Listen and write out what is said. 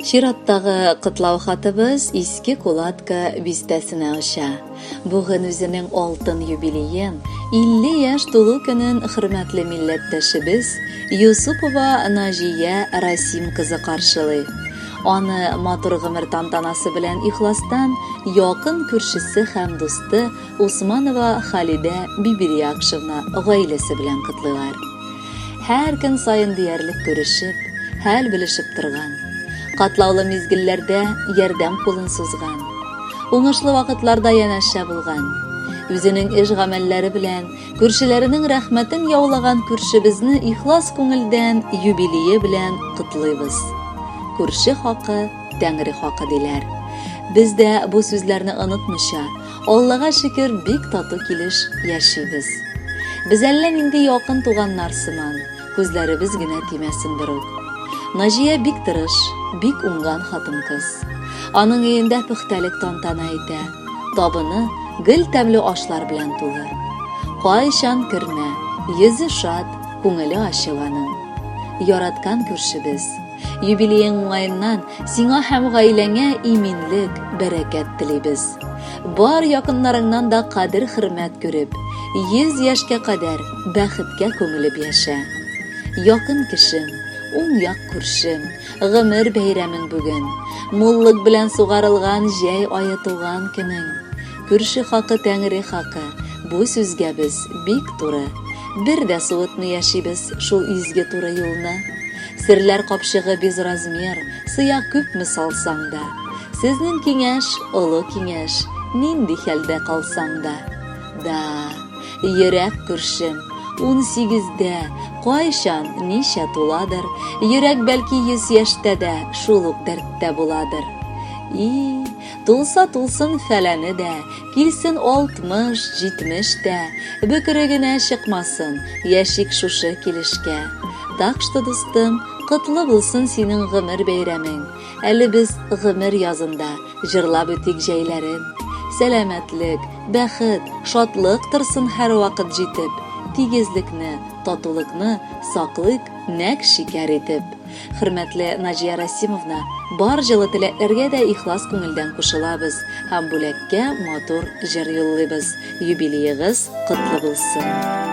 Чираттагы кытлау хатыбыз Иске Кулатка бистәсенә оча. Бүген үзенең алтын юбилеен, 50 яшь тулу көнен хөрмәтле милләттәшебез Юсупова Нәҗия Расим кызы каршылый. Аны матур гомер тантанасы белән ихластан якын күршесе һәм дусты Усманова Халидә Бибирьякшевна гаиләсе белән котлыйлар. Һәр көн сайын диярлек күрешеп, хәл белешеп торган. Катлаулы мизгелләрдә ярдәм кулын сузган. Уңышлы вакытларда янәшә булган. Үзенең эш гамәлләре белән күршеләренең рәхмәтен яулаган күршебезне ихлас күңелдән юбилее белән котлыйбыз. Күрше хакы, Тәңре хакы диләр. Без дә бу сүзләрне онытмыйча, Аллага шөкер бик тату килеш яшибез. Без әллә нинди якын туганнар сыман, күзләребез генә тимәсен берүк. Нәҗия бик тырыш, бик уңган хатын-кыз. Аның өендә пөхтәлек тантана итә. Табыны гел тәмле ашлар белән тулы. Кайчан кермә, йөзе шат, күңеле ачык аның. Яраткан күршебез, юбилеең уңаеннан сиңа һәм гаиләңә иминлек, бәрәкәт телибез. Бар якыннарыңнан да кадер-хөрмәт күреп, 100 яшькә кадәр бәхеткә күмелеп яшә. Якын кешем, уң як күршем, гомер бәйрәмең бүген. Муллык белән сугарылган җәй ае туган көнең. Күрше хакы, Тәңре хакы, бу сүзгә без бик туры. Бер дә суытмый яшибез шул изге туры юлны. Серләр капчыгы без размер, сыя күпме салсаң да. Сезнең киңәш, олы киңәш, нинди хәлдә калсаң да. Йөрәк күршем, 18дә, кайчан ничә туладыр, йөрәк бәлки 100 яшьтә дә шул ук дәрттә буладыр. Тулса тулсын фәләне дә, килсен 60-70 дә, бөкере генә чыкмасын, яшик шушы килешкә. Так что, дустым, котлы булсын синең гомер бәйрәмең. Әле без гомер язында җырлап үтик җәйләрен. Сәламәтлек, бәхет, шатлык торсын һәр вакыт җитеп. Тигезлекне, татулыкны саклык нәк шикәр итеп. Хөрмәтле Нәҗия Расимовна, бар җылы теләкләргә дә ихлас күңелдән кушылабыз һәм бүләккә матур җыр юллыйбыз. Юбилеегыз котлы булсын.